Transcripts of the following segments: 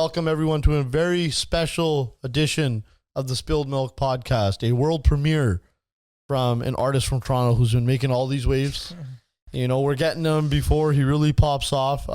welcome everyone to a very special edition of the Spilled Milk Podcast, a world premiere from an artist from Toronto who's been making all these waves. You know, we're getting him before he really pops off.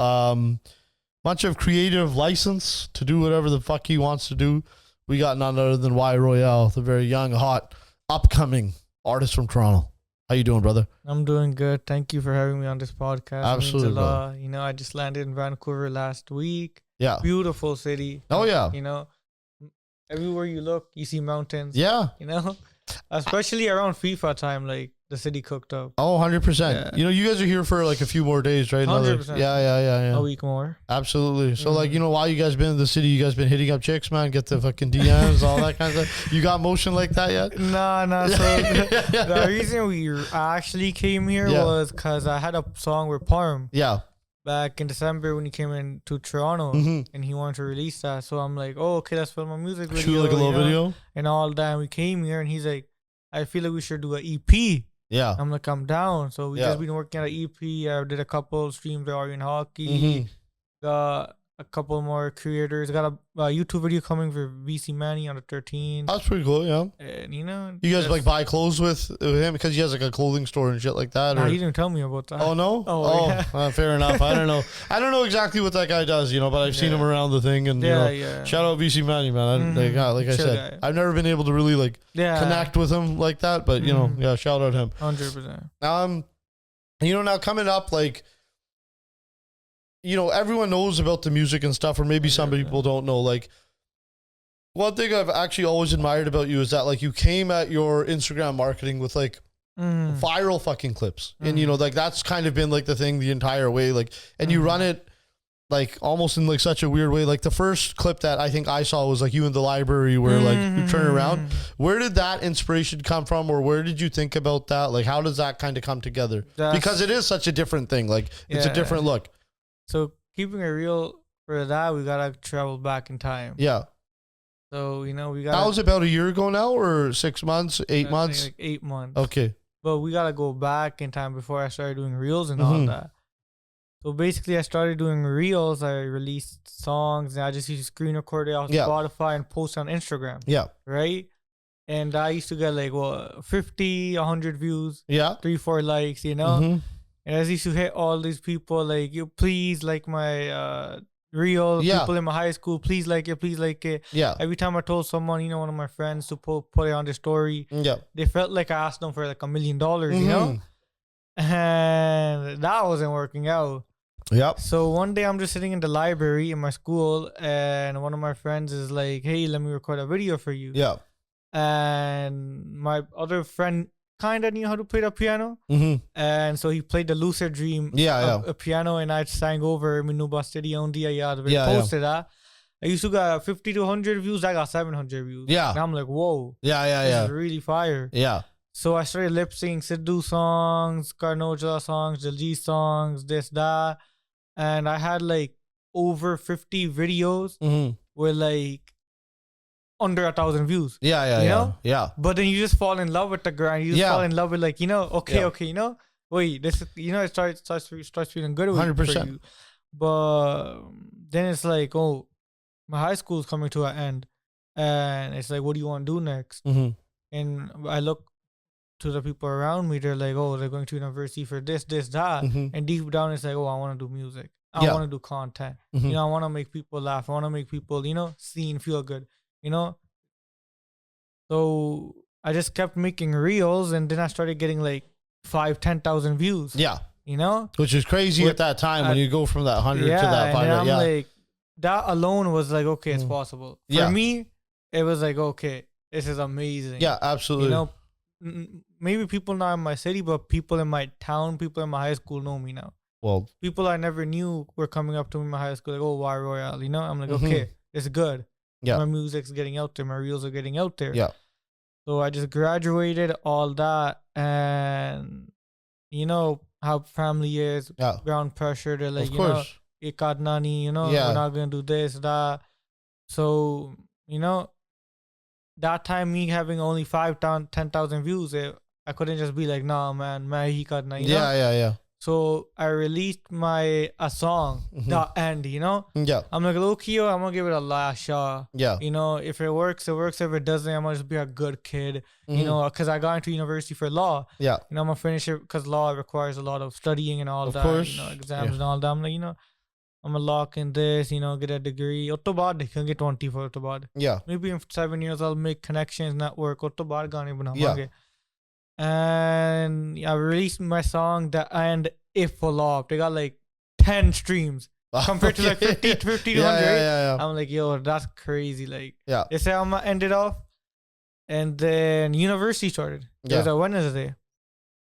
Bunch of creative license to do whatever the fuck he wants to do. We got none other than Y Royale, the very young, hot, upcoming artist from Toronto. How you doing, brother? I'm doing good. Thank you for having me on this podcast. Absolutely, It means a lot. You know, I just landed in Vancouver last week. Yeah. Beautiful city. Oh, yeah. You know, everywhere you look, you see mountains. Yeah. You know, especially around FIFA time, like the city cooked up. Oh, 100%. Yeah. You know, you guys are here for like a few more days, right? 100%. Yeah. A week more. Absolutely. So, like, you know, while you guys been in the city, you guys been hitting up chicks, man, get the fucking DMs, all that kind of stuff. You got motion like that yet? Nah. So the reason we actually came here was because I had a song with Parm. Yeah. Back in December when he came in to Toronto and he wanted to release that. So I'm like, oh, okay, let's film a music video. Shoot like a little video. And all that. And we came here and he's like, I feel like we should do an EP. Yeah. I'm like, I'm down. So we just been working on an EP. I did a couple streams with Orion Hockey. Got a couple more creators. Got a YouTube video coming for VC Manny on the 13th. That's pretty cool, yeah. And you know, you guys like buy clothes with him because he has like a clothing store and shit like that? Nah, he didn't tell me about that. Oh, no? Yeah. Fair enough. I don't know exactly what that guy does, you know, but I've seen him around the thing. And, you know, shout out VC Manny, man. Like I said, I've never been able to really like connect with him like that, but, you know, shout out him. 100%. You know, now coming up, like, you know, everyone knows about the music and stuff, or maybe some people don't know. Like, one thing I've actually always admired about you is that, like, you came at your Instagram marketing with, like, viral fucking clips. And, you know, like, that's kind of been, like, the thing the entire way. Like, and you run it, like, almost in, like, such a weird way. Like, the first clip that I think I saw was, like, you in the library where, like, you turn around. Where did that inspiration come from, or where did you think about that? Like, how does that kind of come together? Because it is such a different thing. Like, it's a different look. So keeping it real for that, we gotta travel back in time. Yeah. So, you know, we got. That was about a year ago now, or 6 months, 8 months? Like 8 months. Okay. But we gotta go back in time before I started doing reels and all that. So basically, I started doing reels. I released songs, and I just used to screen record it on Spotify and post on Instagram. Yeah. Right. And I used to get like 50, 100 views. Yeah. 3, 4 likes. You know. And I used to hit all these people like, you please like my reel. People in my high school, please like it, please like it. Yeah. Every time I told someone, you know, one of my friends to put it on their story, they felt like I asked them for like $1 million, you know? And that wasn't working out. Yep. So one day I'm just sitting in the library in my school, and one of my friends is like, hey, let me record a video for you. Yeah. And my other friend kind of knew how to play the piano, and so he played the Lucid Dream a piano, and I sang over Minuba Stadium posted that. I used to get 50 to 100 views. I got 700 views. Yeah. And I'm like, whoa. This is really fire. Yeah. So I started lip syncing Sidhu songs, Karnoja songs, Diljit songs, this, that. And I had like over 50 videos with like under 1,000 views. You know? But then you just fall in love with the grind. You just fall in love with, like, you know, okay, you know, wait, this is, you know, it starts feeling good 100%. For you. But then it's like, oh, my high school is coming to an end, and it's like, what do you want to do next? And I look to the people around me. They're like, oh, they're going to university for this, that. And deep down, it's like, oh, I want to do music. I want to do content. You know, I want to make people laugh. I want to make people, you know, see and feel good. You know, so I just kept making reels, and then I started getting like 5,000-10,000 views. Yeah, you know, which is crazy at that time when you go from that 100 to that 500. And I'm like, that alone was like, okay, it's possible. For me, it was like, okay, this is amazing. Yeah, absolutely. You know, maybe people not in my city, but people in my town, people in my high school know me now. Well, people I never knew were coming up to me in my high school like, oh, Y Royale, you know. I'm like, okay, it's good. Yeah. My music's getting out there. My reels are getting out there. Yeah. So I just graduated, all that. And, you know, how family is, ground pressure. They're like, you know, Ikad Nani, you know, we're not going to do this, that. So, you know, that time me having only 5,000, 10,000 views, I couldn't just be like, nah, man, he Ikad Nani. Yeah. So I released a song, The End, you know? Yeah. I'm like, low key, I'm gonna give it a last shot. Yeah. You know, if it works, it works. If it doesn't, I'm gonna just be a good kid. You know, because I got into university for law. Yeah. You know, I'm gonna finish it because law requires a lot of studying and all Of that. course. You know, exams and all that. I'm like, you know, I'm gonna lock in this, you know, get a degree. Utto baad dekhenge 20 for utto baad. Yeah. Maybe in 7 years I'll make connections, network. Utto baad gaane banavange. Yeah. And I released my song The End If Flop. They got like 10 streams compared to like 50 to 100. Yeah. I'm like, yo, that's crazy. Like, Yeah. they say I'm gonna end it off. And then university started. It was a Wednesday.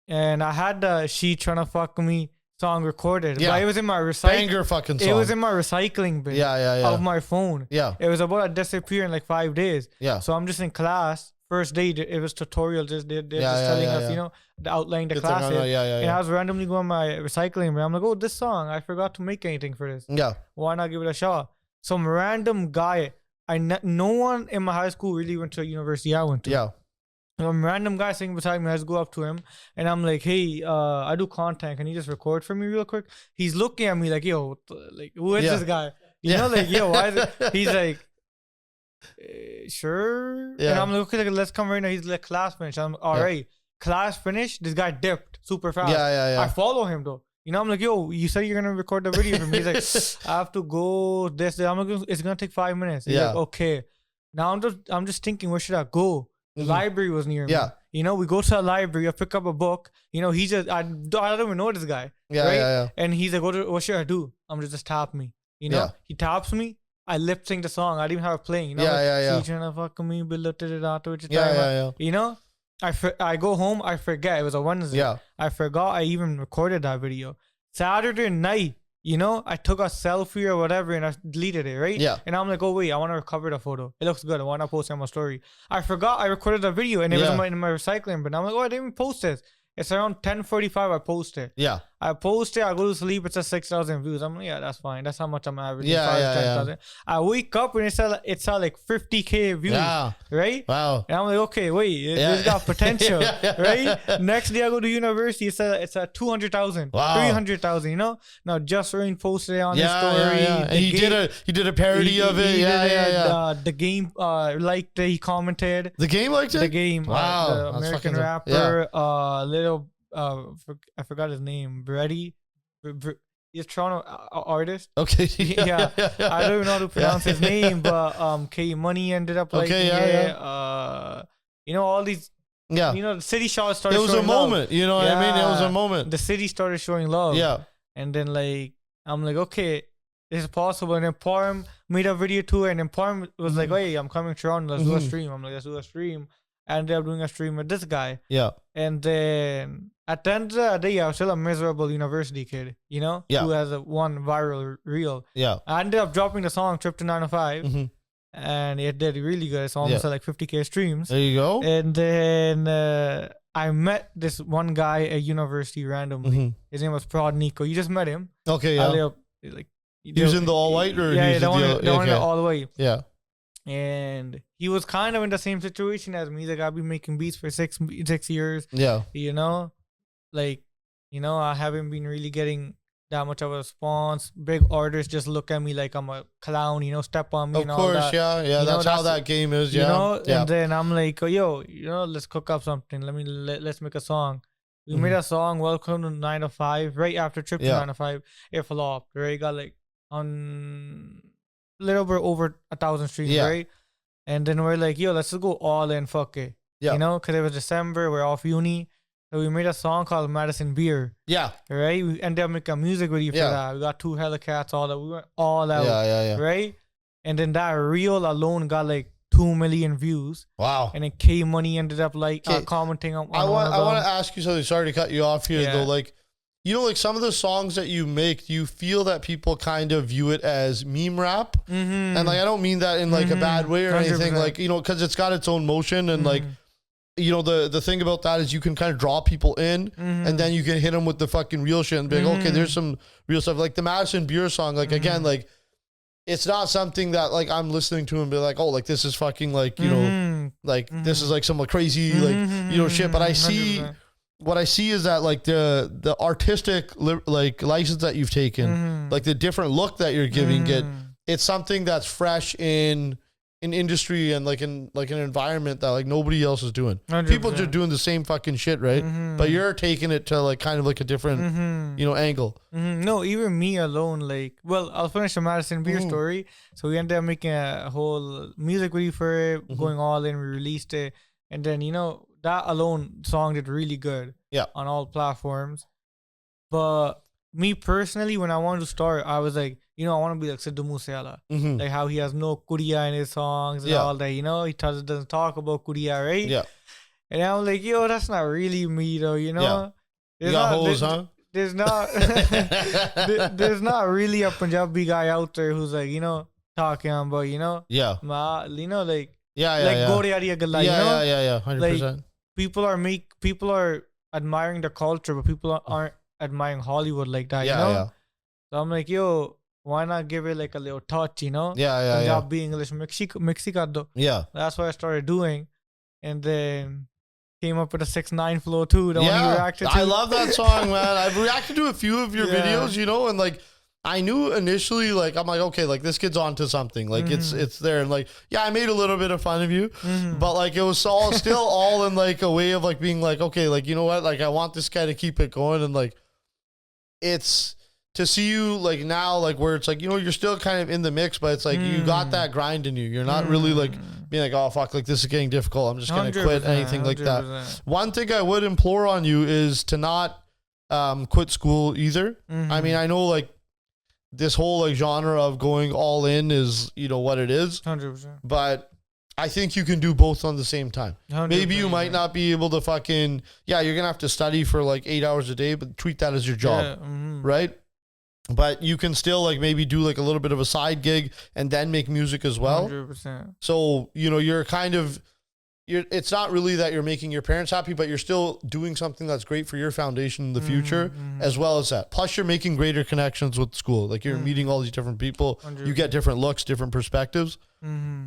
And I had the She Tryna Fuck Me song recorded. Yeah. But it was in my recycling. Banger fucking song. It was in my recycling bin of my phone. Yeah. It was about to disappear in like 5 days. Yeah. So I'm just in class. First day, it was tutorial. They're just telling us, you know, the outline the classes. And I was randomly going my recycling bin. I'm like, oh, this song, I forgot to make anything for this. Yeah. Why not give it a shot? Some random guy. No one in my high school really went to a university I went to. Yeah. Some random guy sitting beside me. I just go up to him and I'm like, hey, I do content. Can you just record for me real quick? He's looking at me like, yo, like, who is this guy? You know, like, yo, why is it? He's like, sure. Yeah. And I'm like, okay, let's come right now. He's like, class finished. I'm all right. Class finished. This guy dipped super fast. Yeah. I follow him though. You know, I'm like, yo, you said you're gonna record the video for me. He's like, I have to go this. I'm like, it's gonna take 5 minutes. He's like, okay. Now I'm just thinking, where should I go? The library was near me. You know, we go to a library, I pick up a book. You know, I don't even know this guy. Yeah. And he's like, what should I do? I'm just tap me. You know, he taps me. I lip sync the song. I didn't even have it playing. You know, She tryna fuck me, You know, I go home. I forget. It was a Wednesday. Yeah. I forgot I even recorded that video. Saturday night, you know, I took a selfie or whatever and I deleted it, right? Yeah. And I'm like, oh wait, I want to recover the photo. It looks good. I want to post it on my story. I forgot I recorded a video and it was in my recycling bin. I'm like, oh, I didn't even post this. It's around 10:45. I post it. Yeah. I post it. I go to sleep. It's at 6,000 views. I'm like, yeah, that's fine. That's how much I'm averaging. Yeah. 10,000. I wake up and it's at like 50K views. Yeah. Right? Wow. And I'm like, okay, wait, this got potential. Right? Next day I go to university. It's at 200,000. Wow. 300,000. You know? Now Just Rain posted it on his story. And he did a parody of it. The game liked it. He commented. The game liked it? The game. Wow. The American rapper. I forgot his name. Brady. He's a Toronto artist. Okay. Yeah. I don't even know how to pronounce his name, but K Money ended up like you know, all these. Yeah. You know, the city started showing love. It was a moment. You know what I mean? It was a moment. The city started showing love. Yeah. And then like I'm like, okay, this is possible. And then Parm made a video too, and then Parm was like, hey, I'm coming to Toronto. Let's do a stream. I'm like, let's do a stream. I ended up doing a stream with this guy. Yeah. And then at the end of the day, I was still a miserable university kid, you know? Yeah. Who has one viral reel. Yeah. I ended up dropping the song Trip to 905. And it did really good. It's almost at like 50K streams. There you go. And then I met this one guy at university randomly. His name was Prod Nico. You just met him. Okay, yeah. He was in the all white or the one in all the way. Yeah. And he was kind of in the same situation as me. Like, I've been making beats for 6 years. Yeah. You know, like, you know, I haven't been really getting that much of a response. Big artists just look at me like I'm a clown, you know, step on me and all that. Of course, yeah. That's how that game is, you know? And then I'm like, oh, yo, you know, let's cook up something. Let's make a song. We made a song, Welcome to 9 to 5, right after Trip to 9 to 5. It flopped, right? Got like on a little bit over 1,000 streams, right? And then we're like, yo, let's just go all in, fuck it. You know, because it was December, we're off uni. So we made a song called Madison Beer. Yeah. Right? We ended up making a music video for that. We got 2 Hellcats, all that. We went all out. Yeah. Right? And then that reel alone got like 2 million views. Wow. And then K Money ended up like commenting on I want to ask you something. Sorry to cut you off here though. Like, you know, like some of the songs that you make, do you feel that people kind of view it as meme rap? And like, I don't mean that in like a bad way or 100%. Anything. Like, you know, because it's got its own motion and like, you know, the thing about that is you can kind of draw people in and then you can hit them with the fucking real shit and be like, okay, there's some real stuff. Like the Madison Beer song, like again, like it's not something that like I'm listening to and be like, oh, like this is fucking like, you know, like this is like some like crazy, like, you know, shit. But I see what I see is that like the artistic like license that you've taken, like the different look that you're giving it's something that's fresh in industry and like in like an environment that like nobody else is doing. 100%. People just doing the same fucking shit, right? But you're taking it to like kind of like a different, you know, angle. No, even me alone, like, well, I'll finish the Madison Beer story. So we ended up making a whole music video for it, going all in, we released it. And then, you know, that alone song did really good on all platforms. But me personally, when I wanted to start, I was like, you know, I want to be like Sidhu Moosewala. Like how he has no kuriya in his songs and all that, you know, he doesn't talk about kuriya, right? Yeah. And I'm like, yo, that's not really me though, you know? You got hoes, huh? There's not there's not really a Punjabi guy out there who's like, you know, talking about, you know? Yeah. You know, like, like Goriya Galla, you know? Yeah, 100%. Like, people are admiring the culture, but people aren't admiring Hollywood like that, you know? Yeah. So I'm like, yo, why not give it like a little touch, you know? Yeah. Punjabi English mixi kar do. Yeah. That's what I started doing. And then came up with a 6ix9ine flow too. The one you reacted to. I love that song, man. I've reacted to a few of your videos, you know, and like I knew initially, like, I'm like, okay, like this kid's onto something. Like it's there. And like, yeah, I made a little bit of fun of you, but like it was all still all in like a way of like being like, okay, like, you know what? Like I want this guy to keep it going. And like, it's to see you like now, like where it's like, you know, you're still kind of in the mix, but it's like you got that grind in you. You're not really like being like, oh fuck, like this is getting difficult, I'm just gonna quit, anything like that. One thing I would implore on you is to not quit school either. I mean, I know like this whole like genre of going all in is, you know, what it is, 100%. but I think you can do both on the same time. Maybe you might not be able to fucking, you're gonna have to study for like 8 hours a day, but treat that as your job, right? But you can still like maybe do like a little bit of a side gig and then make music as well. 100%. So, you know, you're kind of, it's not really that you're making your parents happy, but you're still doing something that's great for your foundation in the future, as well as that. Plus you're making greater connections with school. Like you're meeting all these different people. 100%. You get different looks, different perspectives.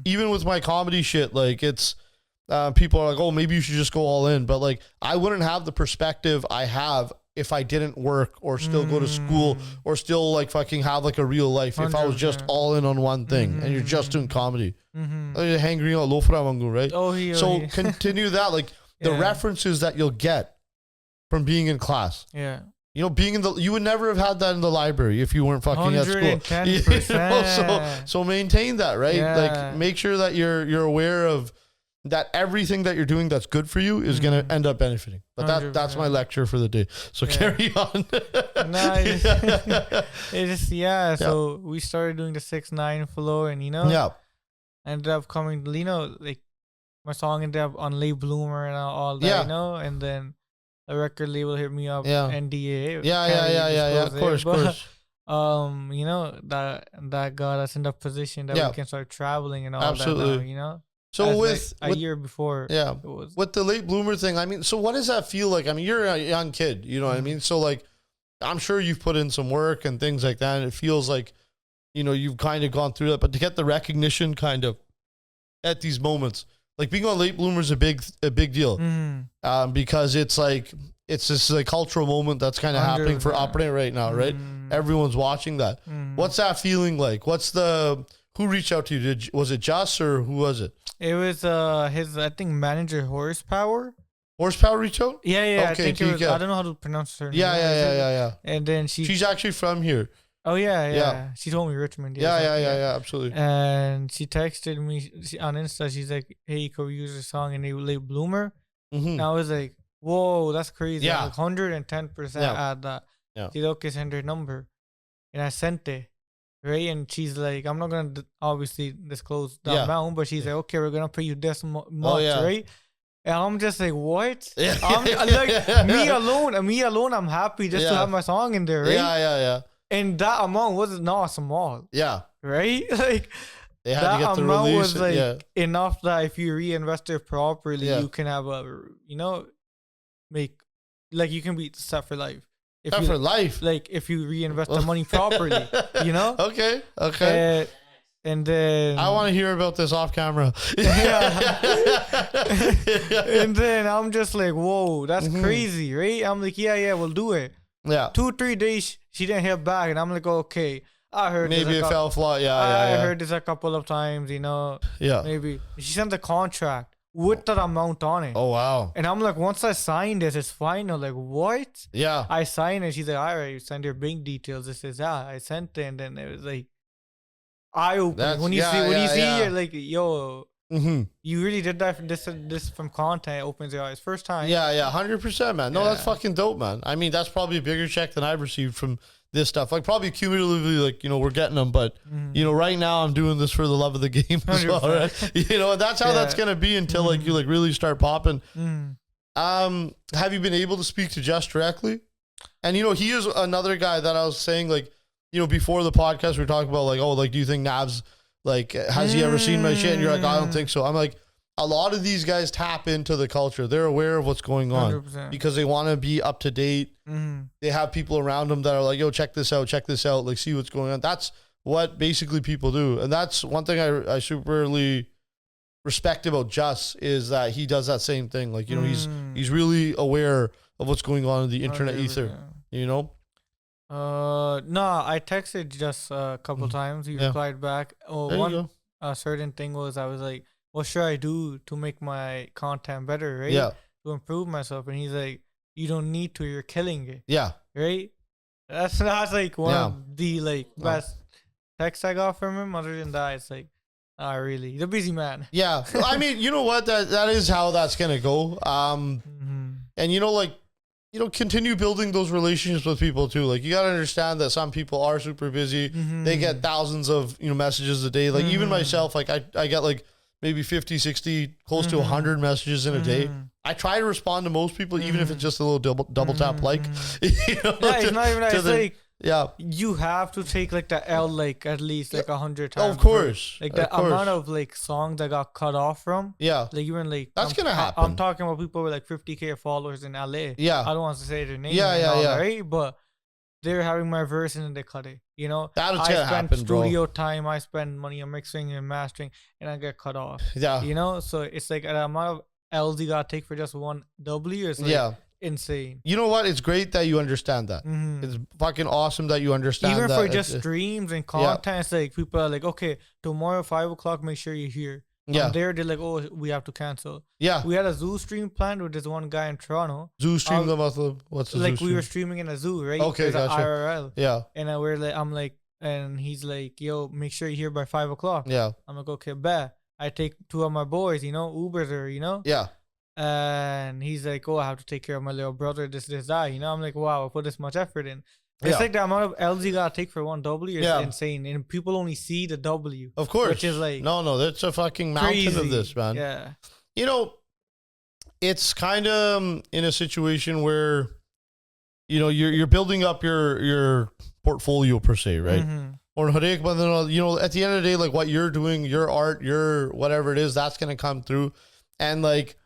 Even with my comedy shit, like it's, people are like, oh, maybe you should just go all in. But like, I wouldn't have the perspective I have if I didn't work or still go to school or still like fucking have like a real life. 100%. If I was just all in on one thing and you're just doing comedy, hanging out right? So continue that, like the references that you'll get from being in class. Yeah. You know, being in the, you would never have had that in the library if you weren't fucking at school. 110%. You know? So maintain that, right? Yeah. Like make sure that you're aware of that everything that you're doing that's good for you is going to end up benefiting. But that's my lecture for the day. So carry on. So we started doing the 6ix9ine flow and, you know, ended up coming, you know, like my song ended up on Late Bloomer and all that, you know, and then the record label hit me up, NDA. Of course. You know, that got us in the position that we can start traveling and all that now, you know. So with a year before, it was. With the Late Bloomer thing, I mean, so what does that feel like? I mean, you're a young kid, you know what I mean? So like, I'm sure you've put in some work and things like that, and it feels like, you know, you've kind of gone through that, but to get the recognition kind of at these moments, like being on Late Bloomer is a big deal, because it's like, it's this like cultural moment that's kind of happening for Operating right now, right? Everyone's watching that. What's that feeling like? Who reached out to you? Was it Joss or who was it? It was his, I think, manager Horsepower. Horsepower reached out? Yeah. Okay, I think it was, I don't know how to pronounce her name. Yeah. And then she's actually from here. Oh yeah. She told me Richmond. Yeah, absolutely. And she texted me on Insta. She's like, "Hey, could we use a song in Late Bloomer?" And I was like, "Whoa, that's crazy!" Yeah, like 110% at that. Yeah. She's okay, send her number, and I sent it. Right, and she's like, I'm not gonna obviously disclose the amount, but she's like, okay, we're gonna pay you this much, right? And I'm just like, what? I'm like, me alone, I'm happy just to have my song in there, right? Yeah. And that amount was not small. Yeah. Right? Like they had that to get the amount was like enough that if you reinvest it properly, you can have you can be set for life. For life. Like if you reinvest the money properly, you know? Okay. And then I want to hear about this off camera. And then I'm just like, whoa, that's crazy, right? I'm like, yeah, we'll do it. Yeah. 2-3 days she didn't hit back, and I'm like, okay, I heard maybe it fell flat. I heard this a couple of times, you know. Yeah. Maybe she sent the contract with that amount on it. Oh wow. And I'm like, once I signed this, it's final. Like, what? Yeah. I signed it. She's like, all right, you send your bank details. This is that. I sent it, and then it was like eye opening. When you see, you're like, yo, you really did that. This from content. It opens your eyes first time. Yeah, 100%, man. No, that's fucking dope, man. I mean, that's probably a bigger check than I've received from this stuff. Like probably cumulatively, like, you know, we're getting them, but you know, right now I'm doing this for the love of the game as well, right? You know, and that's how that's gonna be until like you like really start popping. Have you been able to speak to Jess directly? And you know, he is another guy that I was saying, like, you know, before the podcast we were talking about like, oh, like, do you think Nav's like, has he ever seen my shit? And you're like, I don't think so. I'm like, a lot of these guys tap into the culture. They're aware of what's going on 100%. because they want to be up to date. They have people around them that are like, yo, check this out, like, see what's going on. That's what basically people do. And that's one thing I superly respect about Just is that he does that same thing. Like, you know, he's really aware of what's going on in the internet ether, you know? No, I texted Just a couple times. He replied back. Oh, one certain thing was I was like, what should I do to make my content better, right? Yeah. To improve myself. And he's like, you don't need to, you're killing it. Yeah. Right? That's like one of the like best texts I got from him. Other than that, it's like, really? He's a busy man. Yeah. I mean, you know what? That is how that's gonna go. And you know, like, you know, continue building those relationships with people too. Like, you gotta understand that some people are super busy. They get thousands of, you know, messages a day. Like even myself, like I get like maybe 50, 60, close to 100 messages in a day. I try to respond to most people, even if it's just a little double tap like. You know, it's not even that. It's like, yeah, you have to take like the L like at least like 100 times. Of course. Like the amount of like songs I got cut off from. Yeah. Like even like that's gonna happen. I'm talking about people with like 50K followers in LA. Yeah. I don't want to say their name. Yeah. Right? But they're having my verse and then they cut it. You know? That'll I spend happen, studio bro. time, I spend money on mixing and mastering, and I get cut off. Yeah. You know? So it's like the amount of L's you gotta take for just one W is like insane. You know what? It's great that you understand that. It's fucking awesome that you understand even that. for just streams and content, it's like people are like, okay, tomorrow 5 o'clock, make sure you're here. Yeah. They're like, oh, we have to cancel. Yeah. We had a zoo stream planned with this one guy in Toronto. Zoo stream what's the like zoo we were stream? streaming in a zoo, right? Okay, There's gotcha. IRL. Yeah. And we're like, I'm like, and he's like, yo, make sure you're here by 5 o'clock. Yeah. I'm like, okay, bet. I take 2 of my boys, you know, Ubers or, you know? Yeah. And he's like, oh, I have to take care of my little brother, this, that. You know, I'm like, wow, I put this much effort in. It's like the amount of L's you gotta take for one W is insane. And people only see the W. Of course. Which is like... No, that's a fucking mountain crazy. of this, man. Yeah. You know, it's kind of in a situation where, you know, you're building up your portfolio per se, right? Or Harik, but then, you know, at the end of the day, like what you're doing, your art, your whatever it is, that's going to come through. And like,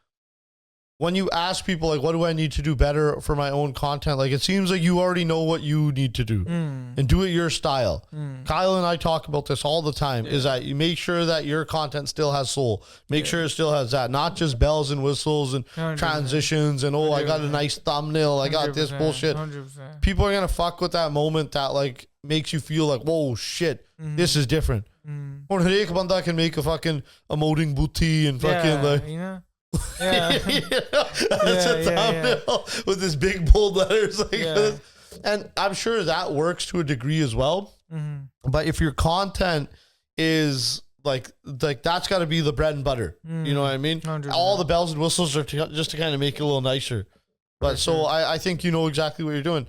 when you ask people, like, what do I need to do better for my own content? Like, it seems like you already know what you need to do and do it your style. Kyle and I talk about this all the time, is that you make sure that your content still has soul. Make sure it still has that, not just bells and whistles and 100%. Transitions and, oh, 100%. I got a nice thumbnail. I got this bullshit. 100%. People are going to fuck with that moment that, like, makes you feel like, whoa, shit, this is different. Or Harik Banda can make a fucking emoting booty and fucking, like... You know? Yeah. That's a thumbnail with this big bold letters like this. And I'm sure that works to a degree as well. But if your content is like that's got to be the bread and butter. You know what I mean? 100%. All the bells and whistles are just to kind of make it a little nicer. But so I think you know exactly what you're doing.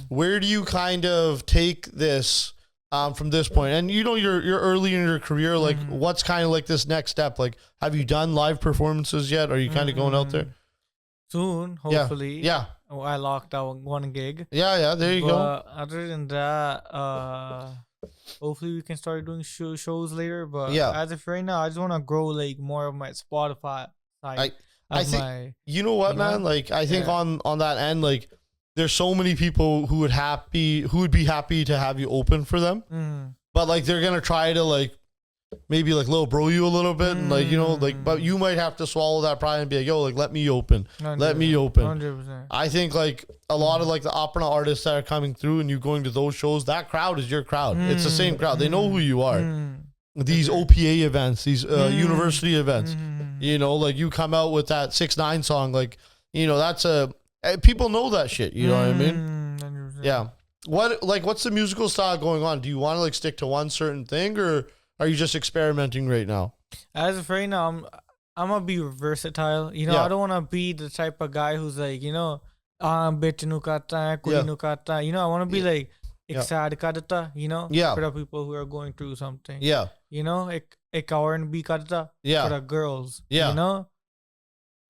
Where do you kind of take this from this point? And you know, you're early in your career. Like, what's kind of like this next step? Like, have you done live performances yet? Are you kind of going out there? Soon, hopefully. Yeah. Oh, I locked out one gig. Yeah. There you go. Other than that, hopefully we can start doing shows later. But as of right now, I just want to grow like more of my Spotify side. I think you know what, man. Like, I think on that end, like, there's so many people who would be happy to have you open for them, but like they're gonna try to like maybe like little bro you a little bit, and like, you know, like, but you might have to swallow that pride and be like, yo, like, let me open. 100%. I think like a lot of like the opera artists that are coming through and you going to those shows, that crowd is your crowd. It's the same crowd. They know who you are. These OPA events, these university events, you know, like you come out with that 6ix9ine song, like, you know, that's people know that shit. You know what I mean? 100%. Yeah. What's the musical style going on? Do you want to like stick to one certain thing, or are you just experimenting right now? As of right now, I'm gonna be versatile. You know, I don't want to be the type of guy who's like, you know, bitch nu karta hai, kudi nu karta hai. You know, I want to be like, sad karta, you know, for the people who are going through something. Yeah. You know, ek R&B karta for the girls. You know,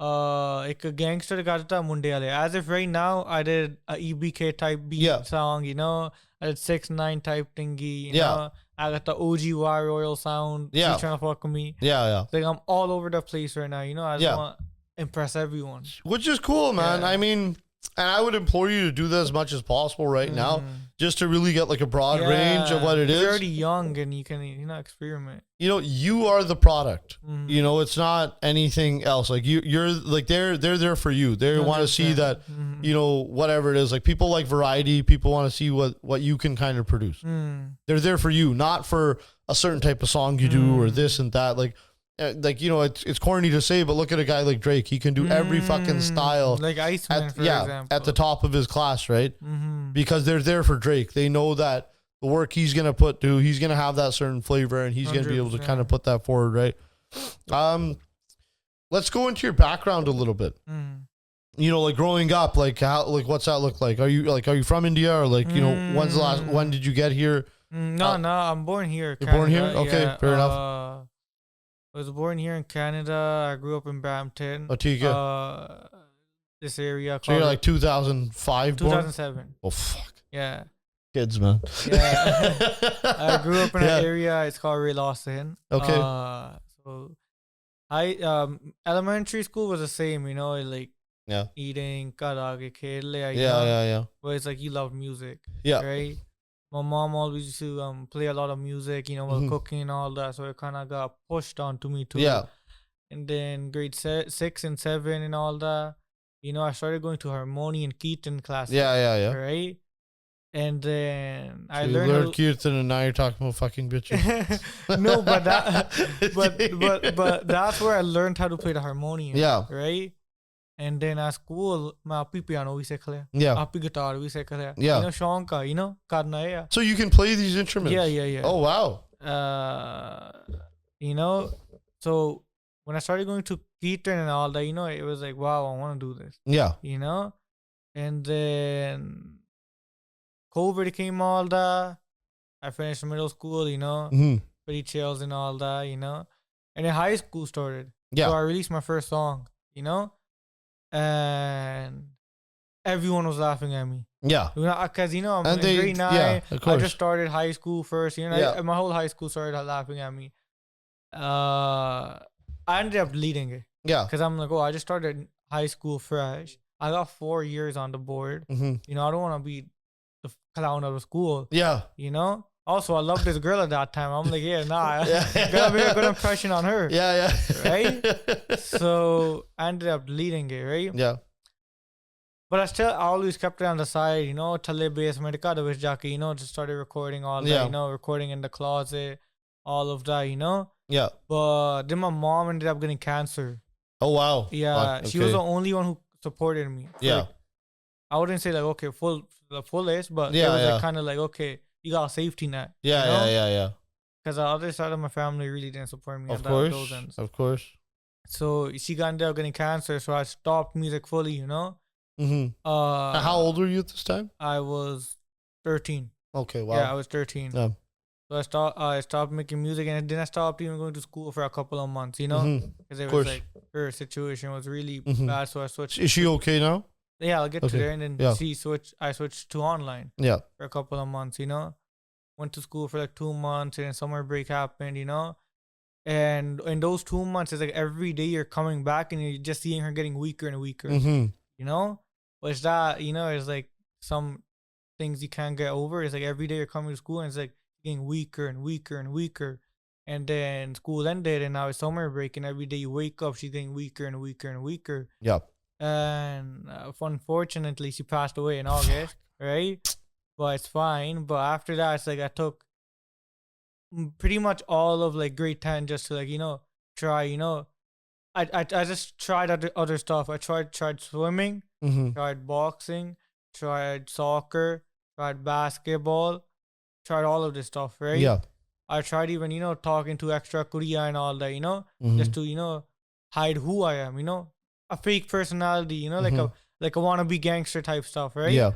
ek gangster karta munde wale. As if right now I did a EBK type beat song. You know, I did 6ix9ine type thingy. You know, I got the OG Y Royal sound. Yeah, she's trying to fuck with me. Yeah. Like I'm all over the place right now. You know, I just want to impress everyone. Which is cool, man. I mean, and I would implore you to do that as much as possible right now, just to really get like a broad range of what it is. You're already young and you can, you know, experiment. You know, you are the product. You know, it's not anything else. Like you're like they're there for you. They want to see that, you know, whatever it is. Like people like variety. People want to see what you can kind of produce. They're there for you, not for a certain type of song you do or this and that. Like, you know, it's corny to say, but look at a guy like Drake. He can do every fucking style. Like Iceman, for example. At the top of his class, right? Because they're there for Drake. They know that the work he's going to put to, he's going to have that certain flavor, and he's going to be able to kind of put that forward, right? Let's go into your background a little bit. You know, like growing up, like how, like what's that look like? Are you from India, or like, you know, when did you get here? No, I'm born here. You're born here? Okay, fair enough. I was born here in Canada. I grew up in Brampton. This area. So you're like 2005 born? 2007. Oh, fuck. Yeah. Kids, man. Yeah. I grew up in an area. It's called Ray Lawson. Okay. So elementary school was the same, you know, like eating, karage, khele. Yeah. But it's like you love music. Yeah. Right? My mom always used to play a lot of music, you know, while cooking and all that. So it kind of got pushed onto me too. Yeah. And then grade 6 and 7 and all that, you know, I started going to harmony and Kirtan classes. Yeah. Right? And then so I learned Kirtan, and now you're talking about fucking bitches. No, but that's where I learned how to play the harmonium. Yeah. Right? And then at school, I piano भी सीख लिया. Yeah. Guitar भी सीख लिया. Yeah. You know, शौक का, you know, करना है. So you can play these instruments? Yeah. Oh, wow. You know, so when I started going to Kirtan and all that, you know, it was like, wow, I want to do this. Yeah. You know? And then COVID came, all that. I finished middle school, you know, pretty chills and all that, you know. And then high school started. Yeah. So I released my first song, you know. And everyone was laughing at me. Yeah. Because, you know, I'm in grade 9. Yeah, of course. I just started high school first. You know, my whole high school started laughing at me. I ended up leading it. Yeah. Because I'm like, I just started high school fresh. I got 4 years on the board. You know, I don't want to be the clown of the school. Yeah. You know? Also, I loved this girl at that time. I'm like, gotta make a good impression on her. Yeah. Right? So I ended up leading it, right? Yeah. But I always kept it on the side, you know, Thale basement, you know, just started recording all that, you know, recording in the closet, all of that, you know? Yeah. But then my mom ended up getting cancer. Oh, wow. Yeah. Okay. She was the only one who supported me. Yeah. Like, I wouldn't say like, okay, the fullest, but it was like kind of like, okay, you got a safety net. Yeah, you know? yeah. Because the other side of my family really didn't support me. Of course. So she ended up getting cancer, so I stopped music fully, you know? How old were you at this time? I was 13. Okay, wow. Yeah, I was 13. Yeah. So I stopped making music, and then I stopped even going to school for a couple of months, you know? Because it was like, her situation was really bad, so I switched. Is she okay now? Yeah, I'll get to there. And then I switched to online for a couple of months, you know? Went to school for like 2 months, and then summer break happened, you know? And in those 2 months, it's like every day you're coming back and you're just seeing her getting weaker and weaker, you know? But it's that, you know, it's like some things you can't get over. It's like every day you're coming to school and it's like getting weaker and weaker and weaker. And then school ended, and now it's summer break, and every day you wake up, she's getting weaker and weaker and weaker. Yeah. And unfortunately, she passed away in August, right? But it's fine. But after that, it's like I took pretty much all of like grade 10 just to like, you know, try, you know, I just tried other stuff. I tried swimming, tried boxing, tried soccer, tried basketball, tried all of this stuff, right? Yeah. I tried even, you know, talking to extra Korea and all that, you know, just to, you know, hide who I am, you know, a fake personality, you know, like a wannabe gangster type stuff, right? Yeah.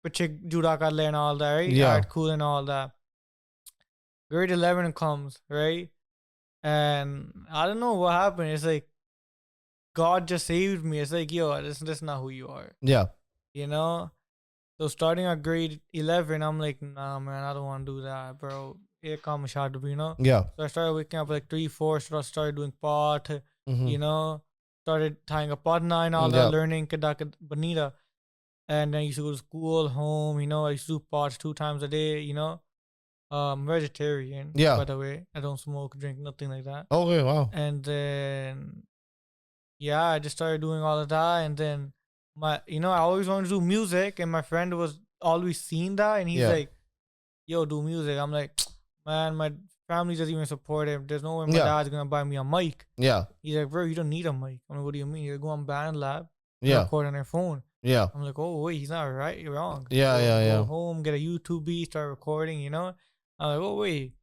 But juda kar le and all that, right? Yeah. Art cool and all that. Grade 11 comes, right? And I don't know what happened. It's like God just saved me. It's like, yo, this is not who you are. Yeah. You know? So starting at grade 11, I'm like, nah, man, I don't want to do that, bro. It come shot, you know? Yeah. So I started waking up like 3, 4, so I started doing pot, you know? Started tying a patna and all that, learning Kadak Banita. And then I used to go to school, home, you know? I used to do pots 2 times a day, you know? I'm vegetarian, by the way. I don't smoke, drink, nothing like that. Okay, wow. And then, yeah, I just started doing all of that. And then, I always wanted to do music. And my friend was always seeing that. And he's like, yo, do music. I'm like, man, my family doesn't even support it. There's no way my dad's going to buy me a mic. Yeah. He's like, bro, you don't need a mic. I'm like, what do you mean? You go on BandLab, record on your phone. Yeah. I'm like, oh, wait, he's not right. You're wrong. Go home, get a YouTube beat, start recording, you know? I'm like, oh, wait.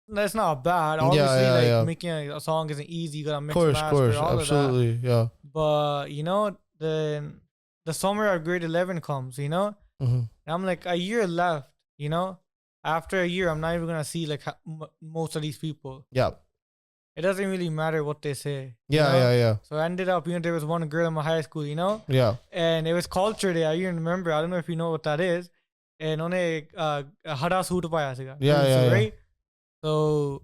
That's not bad. Obviously, making a song isn't easy. You got to mix, master, all absolutely, of that. Yeah. But, you know, the summer of grade 11 comes, you know? And I'm like, a year left, you know? After a year, I'm not even going to see, like, most of these people. Yeah. It doesn't really matter what they say. Yeah. So I ended up, you know, there was one girl in my high school, you know? Yeah. And it was culture day. I even remember. I don't know if you know what that is. And उन्हें हरा suit पाया सीगा, right? So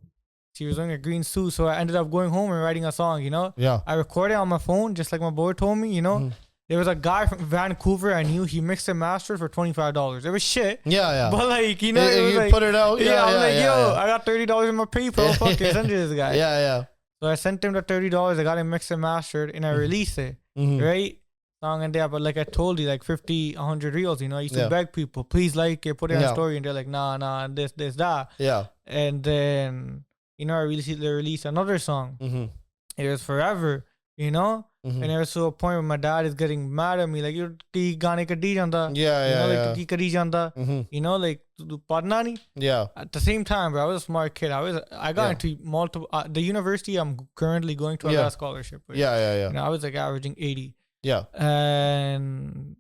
she was wearing a green suit, so I ended up going home and writing a song, you know? Yeah. I recorded on my phone, just like my boy told me, you know? There was a guy from Vancouver I knew, he mixed and mastered for $25. It was shit. Yeah. But like, you know, you like, put it out. I'm like, I got $30 in my PayPal. Fuck it, send it to this guy. Yeah. So I sent him the $30, I got him mixed and mastered, and I released it, right? Song and there, but like I told you, like 50, 100 reels, you know, I used to beg people, please like it, put it on story, and they're like, nah, this, that. Yeah. And then, you know, I released another song. It was Forever, you know? And it was to a point where my dad is getting mad at me, like, you're gaane kadhi janda. Like, kari janda. You know, like, padna nahi. Yeah. At the same time, bro, I was a smart kid. I got into multiple, the university I'm currently going to, I got a scholarship with. Yeah. You know, I was like averaging 80. Yeah. And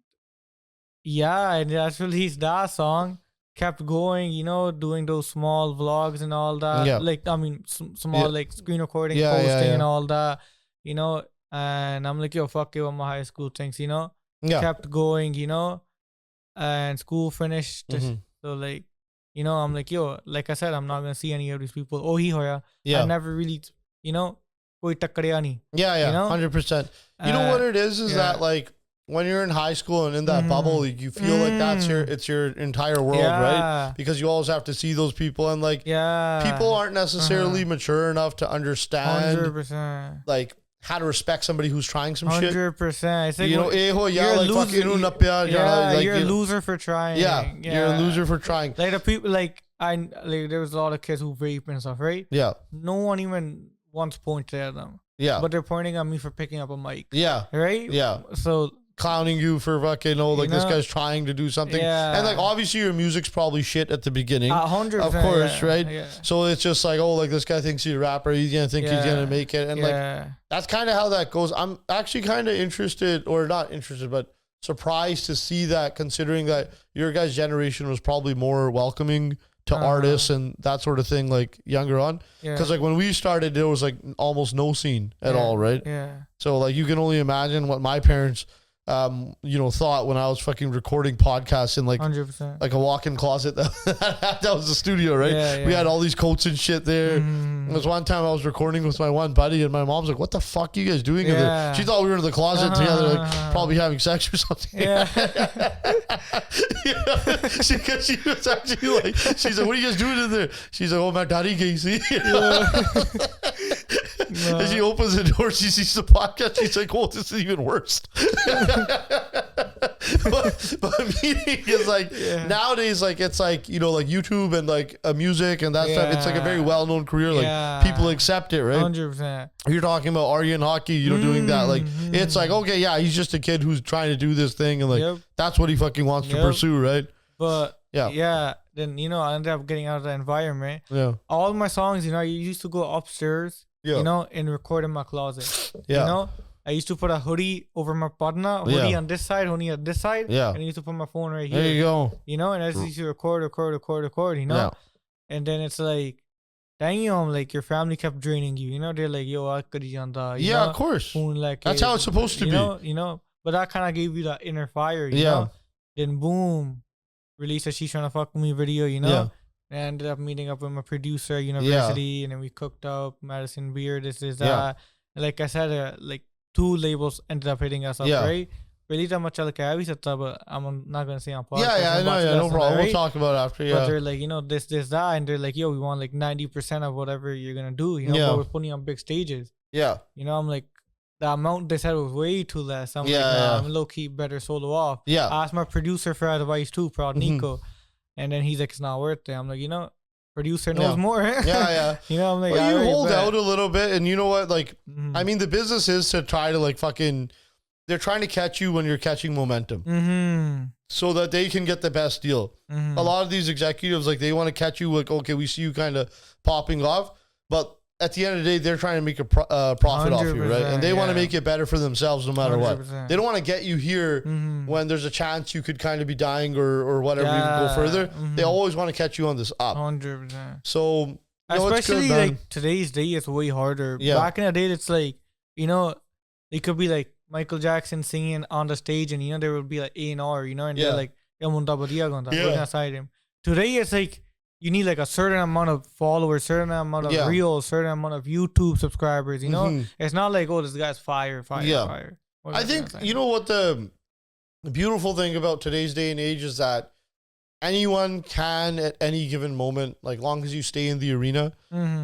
I just released that song. Kept going, you know, doing those small vlogs and all that. Yeah. Like, I mean, small, like, screen recording, posting and all that, you know. And I'm like, yo, fuck it, what my high school thinks, you know. Yeah. Kept going, you know. And school finished. So, like, you know, I'm like, yo, like I said, I'm not going to see any of these people. Oh, he hoya. Yeah. I never really, you know. Yeah, you know? 100%. You know what it is that like when you're in high school and in that bubble, you feel like it's your entire world, right? Because you always have to see those people, and like people aren't necessarily mature enough to understand 100%. Like how to respect somebody who's trying some 100%. Shit. 100%. You know, you're a loser for trying. Yeah, you're a loser for trying. Like the people, like there was a lot of kids who vape and stuff, right? Yeah. No one even once pointed at them. Yeah. But they're pointing at me for picking up a mic. Yeah. Right? Yeah. So clowning you for fucking, this guy's trying to do something. Yeah. And like obviously your music's probably shit at the beginning. 100%. Of course, right? Yeah. So it's just like, like this guy thinks he's a rapper, he's gonna think he's gonna make it. And like that's kind of how that goes. I'm actually kind of interested, or not interested, but surprised to see that, considering that your guys' generation was probably more welcoming to artists and that sort of thing, like younger on. Because like when we started, there was like almost no scene at all, right? Yeah. So like you can only imagine what my parents thought when I was fucking recording podcasts in like 100%. like a walk-in closet. That was the studio, right? Yeah. We had all these coats and shit there. There was one time I was recording with my one buddy, and my mom's like, "What the fuck are you guys doing in there?" She thought we were in the closet together, like probably having sex or something. Yeah. She was actually like, she's like, "What are you guys doing in there?" She's like, "Oh, my daddy gay, see." And she opens the door, she sees the podcast, she's like, "Oh, this is even worse." but meaning is like nowadays, like it's like, like YouTube and like music and that stuff, it's like a very well-known career, like people accept it, right? 100%. You're talking about Aryan Hockey, doing that, like it's like, okay, yeah, he's just a kid who's trying to do this thing, and like that's what he fucking wants to pursue, right? But then I ended up getting out of the environment. All my songs, I used to go upstairs, and record in my closet. I used to put a hoodie over my padna, hoodie on this side, hoodie on this side, and I used to put my phone right here. There you go. And I just used to record, and then it's like, damn, like your family kept draining you, they're like, yo, I could janda. Yeah, of course. That's how it's supposed to be. But that kind of gave you that inner fire, Then boom, released a She's Trying to Fuck With Me video, And I ended up meeting up with my producer at university, and then we cooked up Madison Beer, this, that. Like I said, like 2 labels ended up hitting us up, right? Really that much but I'm not gonna say on podcast. I know, no problem. Right? We'll talk about it after. But they're like, this, that, and they're like, yo, we want like 90% of whatever you're gonna do, but we're putting on big stages. I'm like, the amount they said was way too less. I'm like, nah, I'm low key better solo off. I asked my producer for advice too, Proud Nico, and then he's like, it's not worth it. I'm like, producer knows more. I'm like, well, you hold out a little bit, and you know what? Like, I mean, the business is to try to like fucking. They're trying to catch you when you're catching momentum, so that they can get the best deal. A lot of these executives, like, they want to catch you like, okay, we see you kind of popping off, but at the end of the day, they're trying to make a profit off you, right? And they want to make it better for themselves no matter 100%. What. They don't want to get you here when there's a chance you could kind of be dying or whatever, you can go further. They always want to catch you on this up. 100%. So, especially good, like today's day, it's way harder. Back in the day, it's like, it could be like Michael Jackson singing on the stage, and there would be like A&R, and they're like, today it's like, you need like a certain amount of followers, certain amount of reels, certain amount of YouTube subscribers, It's not like, oh, this guy's fire. I think, what the beautiful thing about today's day and age is that anyone can at any given moment, like long as you stay in the arena,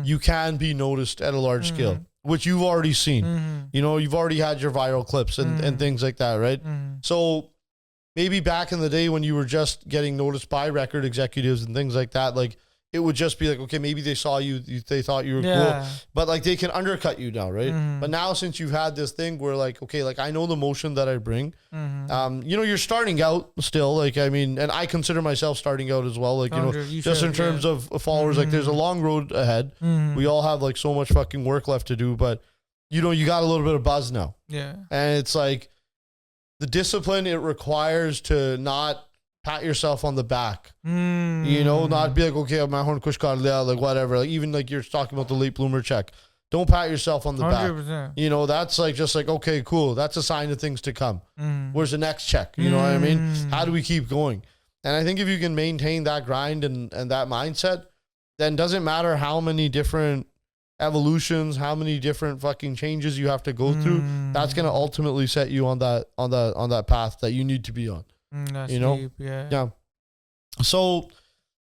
you can be noticed at a large scale, which you've already seen. You've already had your viral clips and things like that, right? So maybe back in the day when you were just getting noticed by record executives and things like that, like it would just be like, okay, maybe they saw you, they thought you were cool, but like they can undercut you now, right? But now since you've had this thing where like, okay, like I know the motion that I bring, you're starting out still, like, I mean, and I consider myself starting out as well, like, just in terms of followers, like there's a long road ahead. We all have like so much fucking work left to do, but you got a little bit of buzz now. And it's like, the discipline it requires to not pat yourself on the back, not be like, okay, my horn kush kar liya, like whatever, like even like you're talking about the late bloomer check. Don't pat yourself on the 100%. Back. That's like just like, okay, cool. That's a sign of things to come. Where's the next check? You know what I mean? How do we keep going? And I think if you can maintain that grind and that mindset, then doesn't matter how many different evolutions, how many different fucking changes you have to go through, that's going to ultimately set you on that path that you need to be on. That's deep, yeah. So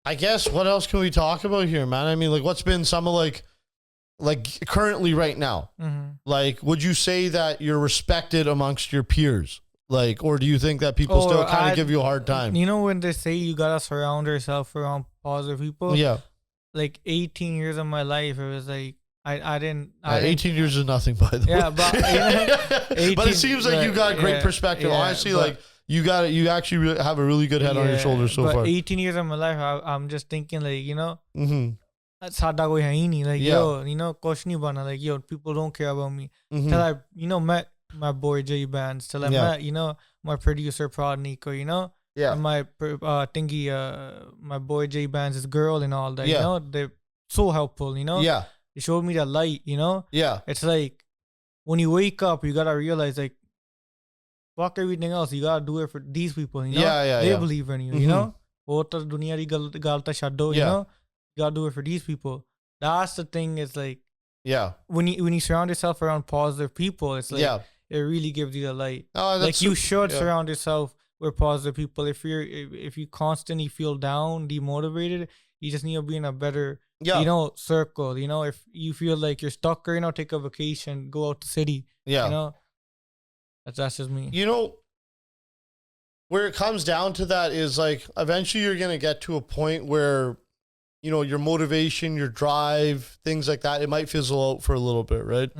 I guess what else can we talk about here, man? I mean, like what's been some of like currently right now, like, would you say that you're respected amongst your peers? Like, or do you think that people still kind of give you a hard time? When they say you got to surround yourself around positive people. Like 18 years of my life, it was like, I didn't 18 years is nothing, by the way. Yeah, but 18, but it seems like you got great perspective. Honestly, like you actually have a really good head on your shoulders so far. 18 years of my life, I'm just thinking like, sada koi hai nahi, like yo, kuch nahi bana, like yo, people don't care about me. Till I, met my boy J Bands, till I met, my producer Prod Nico, and my my boy J Bands' girl and all that, they're so helpful, They showed me that light, It's like when you wake up, you gotta realize like fuck everything else. You gotta do it for these people. You know, they believe in you. You know, you know, you gotta do it for these people. That's the thing. Is like, when you surround yourself around positive people, it's like it really gives you the light. Like you should surround yourself with positive people. If you constantly feel down, demotivated, you just need to be in a better you know, circle. You know, if you feel like you're stuck, or, you know, take a vacation, go out the city. You know, that's just me. You know, where it comes down to that is like eventually you're gonna get to a point where, you know, your motivation, your drive, things like that, it might fizzle out for a little bit, right?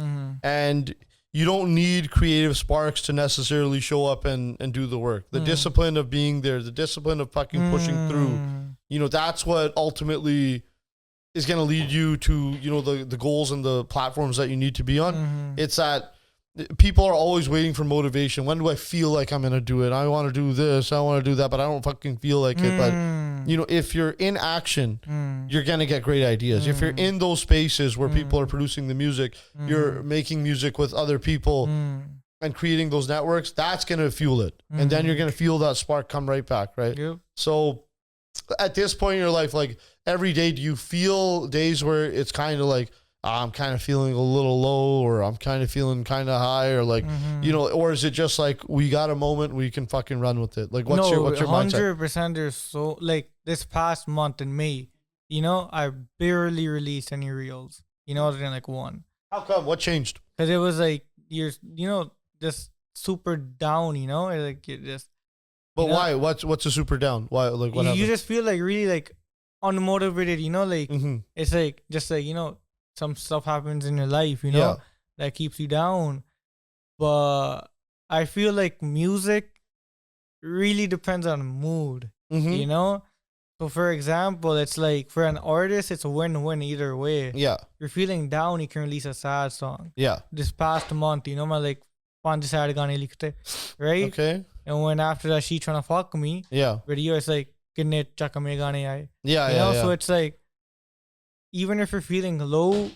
And you don't need creative sparks to necessarily show up and do the work. The discipline of being there, the discipline of fucking pushing through, you know, that's what ultimately is going to lead you to, you know, the goals and the platforms that you need to be on. It's that people are always waiting for motivation. When do I feel like I'm going to do it? I want to do this, I want to do that, but I don't fucking feel like it. But, you know, if you're in action, you're going to get great ideas. If you're in those spaces where people are producing the music, you're making music with other people and creating those networks, that's going to fuel it. And then you're going to feel that spark come right back, right? So at this point in your life, like every day, do you feel days where it's kind of like, I'm kind of feeling a little low, or I'm kind of feeling kind of high, or like, you know, or is it just like, we got a moment we can fucking run with it? Like, what's your mindset? 100%. There's so, like, this past month in May, you know, I barely released any reels, you know, other than like one. How come? What changed? Because it was like, you know, just super down, you know, like it just. But why? Know? What's a super down? Why? Like, what happened? You just feel like really like unmotivated, you know, like it's like just like, you know, some stuff happens in your life, you know, that keeps you down. But I feel like music really depends on mood, you know? So for example, it's like for an artist, it's a win-win either way. You're feeling down, you can release a sad song. This past month, you know, my like, sad gaane likhte, right? Okay. And when after that, she trying to fuck me, video, it's like, kinne chakame gaane aaye. You know? So it's like, even if you're feeling low,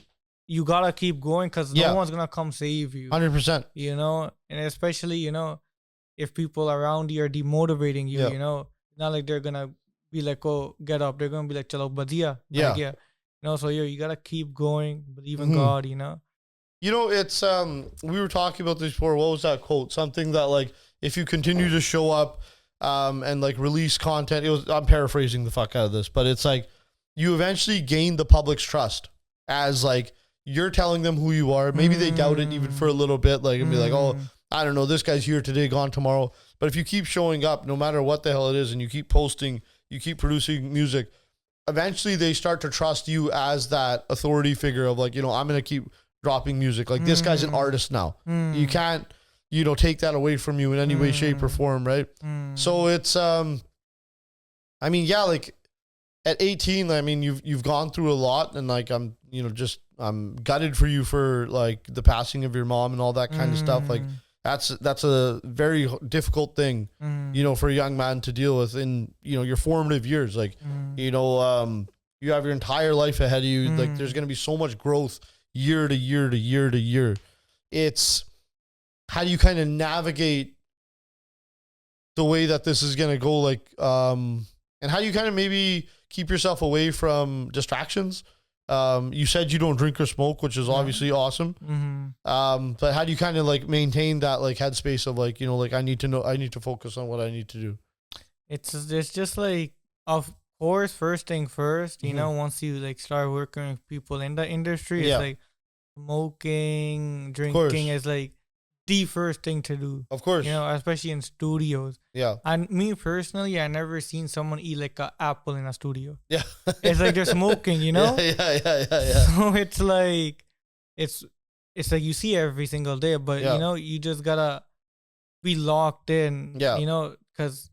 you gotta keep going, because no one's gonna come save you. 100%. You know, and especially, you know, if people around you are demotivating you, you know, not like they're gonna be like, oh, get up. They're gonna be like, chalo, badiya. You know, so you gotta keep going, believe in God, you know. You know, it's we were talking about this before. What was that quote? Something that like, if you continue to show up and like release content, I'm paraphrasing the fuck out of this, but it's like, you eventually gain the public's trust as like, you're telling them who you are. Maybe they doubt it even for a little bit, like, and be like, oh, I don't know, this guy's here today, gone tomorrow. But if you keep showing up, no matter what the hell it is, and you keep posting, you keep producing music, eventually they start to trust you as that authority figure of like, you know, I'm going to keep dropping music. Like, this guy's an artist now. You can't, you know, take that away from you in any way, shape, or form, right? So it's, I mean, yeah, like, at 18, I mean, you've gone through a lot, and like, I'm gutted for you for like the passing of your mom and all that kind of stuff. Like, that's a very difficult thing, you know, for a young man to deal with in, you know, your formative years. Like, you know, you have your entire life ahead of you. Like, there's going to be so much growth year to year to year to year. It's how do you kind of navigate the way that this is going to go? Like, and how do you kind of maybe keep yourself away from distractions? You said you don't drink or smoke, which is obviously awesome. But how do you kind of like maintain that like headspace of like, you know, like, I need to focus on what I need to do? It's just like, of course, first thing first, you know, once you like start working with people in the industry, it's like smoking, drinking is like the first thing to do. Of course. You know, especially in studios. And me personally, I never seen someone eat like an apple in a studio. It's like they're smoking, you know? So it's like, it's like you see every single day, but you know, you just gotta be locked in, you know, because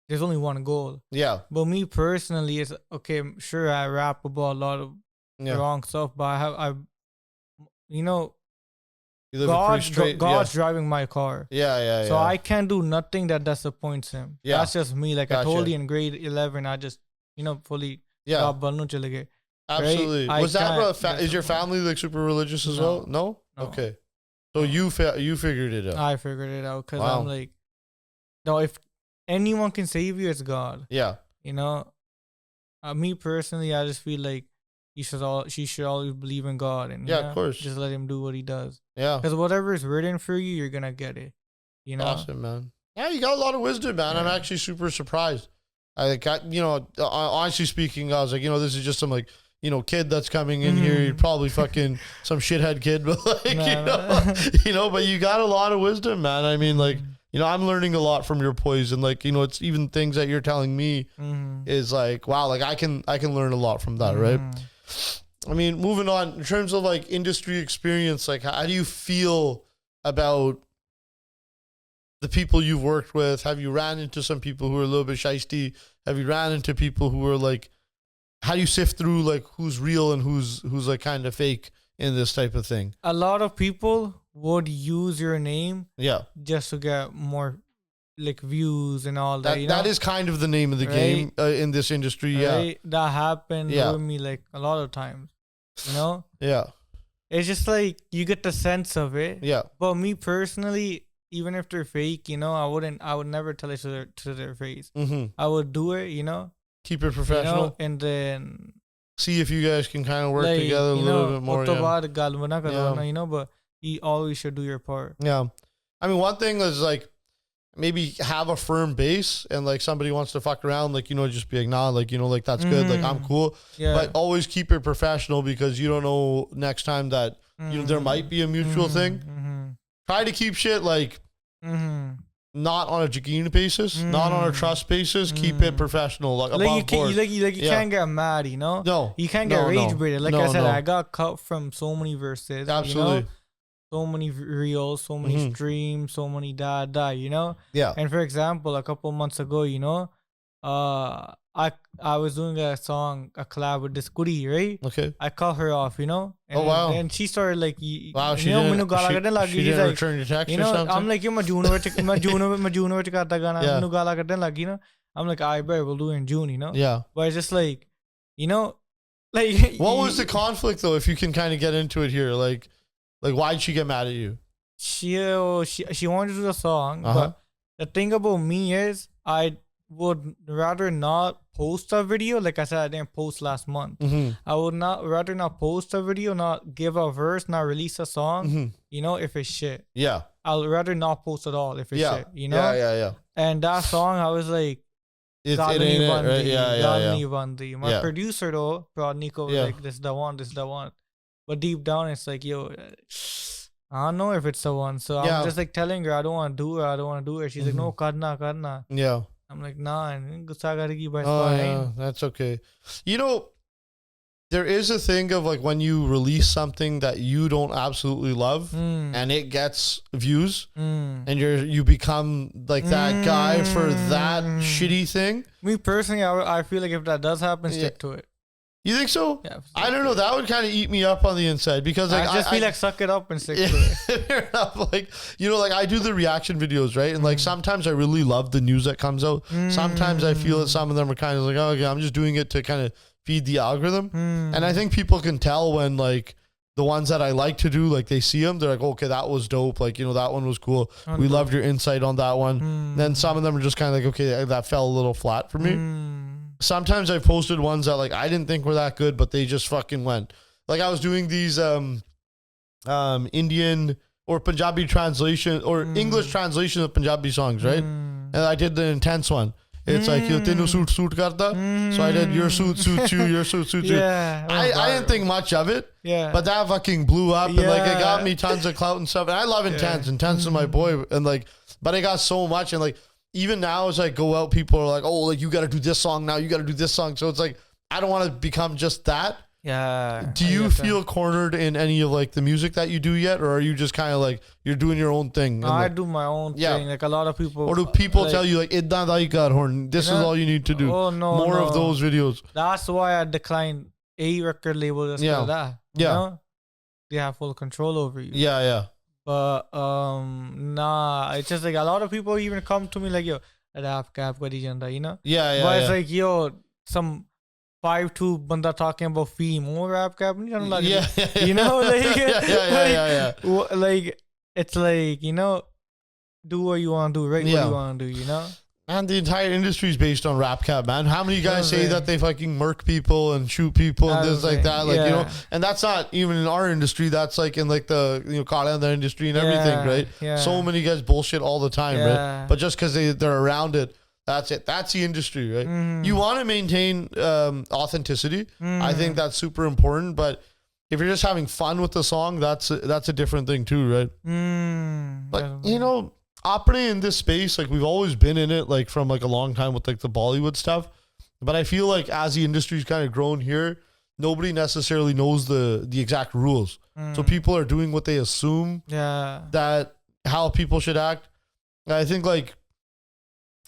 there's only one goal. But me personally, it's okay, sure, I rap about a lot of wrong stuff, but I you know, God's driving my car. So I can't do nothing that disappoints him. That's just me. Like, I told you in grade 11, I just, you know, fully Absolutely. Right? Was that is your family like super religious as well? No? Okay. So you figured it out. I figured it out because Wow. I'm like, no, if anyone can save you, it's God. Yeah. You know, me personally, I just feel like she should always believe in God and Yeah, of course. just let Him do what He does. Yeah. Because whatever is written for you, you're gonna get it. You know. Awesome, man. Yeah, you got a lot of wisdom, man. I'm actually super surprised. Honestly speaking, I was like, this is just some like, kid that's coming in here. You're probably fucking some shithead kid, but like, but you got a lot of wisdom, man. I mean, like, I'm learning a lot from your poison. Like, it's even things that you're telling me is like, wow, like I can learn a lot from that, right? I mean, moving on in terms of like industry experience, like how do you feel about the people you've worked with? Have you ran into some people who are a little bit shiesty? Have you ran into people who are like, how do you sift through like who's real and who's like kind of fake in this type of thing? A lot of people would use your name, just to get more like views and all that. That is kind of the name of the game in this industry. Right? That happened with me like a lot of times. Yeah. It's just like you get the sense of it. Yeah. But me personally, even if they're fake, I would never tell it to their face. I would do it, keep it professional, and then see if you guys can kind of work together a little bit more. But you always should do your part. Yeah. I mean, one thing is like maybe have a firm base, and like somebody wants to fuck around, like, just be like, nah, like, like that's good. Like I'm cool. Yeah. But always keep it professional because you don't know next time that, there might be a mutual thing. Try to keep shit like not on a Jagina basis, not on a trust basis. Keep it professional, like above board. You can't get mad, No, you can't get rage baited. Like I said, I got cut from so many verses. Absolutely. So many reels, so many streams, so many Yeah. And for example, a couple months ago, I was doing a collab with this goodie, right? Okay. I cut her off, And, wow. And she started like, wow, she didn't return your text or something? I'm like, I'm like, I bet we'll do it in June, Yeah. But it's just like, like. What was the conflict though? If you can kind of get into it here, like why'd she get mad at you? She wanted to do the song, but the thing about me is I would rather not post a video. Like I said, I didn't post last month. I would rather not post a video, not give a verse, not release a song. If it's shit. Yeah. I'll rather not post at all if it's shit. Yeah. And that song, I was like, it ain't it, right? Yeah. My producer though, brought Nico was like, this is the one. But deep down, it's like, yo, I don't know if it's the one. So I'm just like telling her, I don't want to do it. She's like, no, karna. Yeah. I'm like, nah, that's okay. There is a thing of like when you release something that you don't absolutely love and it gets views and you become like that guy for that shitty thing. Me personally, I feel like if that does happen, stick to it. You think so? Yeah. I don't know. That would kind of eat me up on the inside because like, I just feel like suck it up and stick to it. Fair enough. Like, like I do the reaction videos, right? And like sometimes I really love the news that comes out. Sometimes I feel that some of them are kind of like, oh, okay, I'm just doing it to kind of feed the algorithm. And I think people can tell when like the ones that I like to do, like they see them, they're like, okay, that was dope. Like, that one was cool. We loved your insight on that one. Then some of them are just kind of like, okay, that fell a little flat for me. Sometimes I've posted ones that like I didn't think were that good, but they just fucking went. Like I was doing these Indian or Punjabi translation or English translation of Punjabi songs, right? And I did the intense one. It's like yo tenu suit karta. So I did your suit suits you, your suit suits you. Yeah, I didn't think much of it. Yeah. But that fucking blew up and like it got me tons of clout and stuff. And I love Intense. Intense is my boy. And like, but it got so much and like even now as I go out, people are like, oh, like you got to do this song now. You got to do this song. So it's like, I don't want to become just that. Yeah. Do you feel cornered in any of like the music that you do yet? Or are you just kind of like, you're doing your own thing? No, I do my own thing. Like a lot of people. Or do people tell you like, "Idna dai kar horn. This is all you need to do." Oh, no. More of those videos. That's why I declined a record label just for that. You know? They have full control over you. Yeah. But nah, it's just like a lot of people even come to me like, yo, rap cap kari janda, Yeah. But it's like, yo, some 5'2" banda talking about fee more rap cap. Yeah. You know, like, yeah. like it's like, you know, do what you want to do, right? What you want to do, you know? And the entire industry is based on rap cap, man. How many guys say that they fucking murk people and shoot people and things like that? Like, you know, and that's not even in our industry. That's like in like the, you know, Kalanda industry and everything, right? Yeah. So many guys bullshit all the time, right? But just because they're around it, that's it. That's the industry, right? You want to maintain authenticity. I think that's super important. But if you're just having fun with the song, that's a different thing too, right? But, you know, operating in this space, like we've always been in it, like from like a long time with like the Bollywood stuff. But I feel like as the industry's kind of grown here, nobody necessarily knows the exact rules. So people are doing what they assume that how people should act. And I think like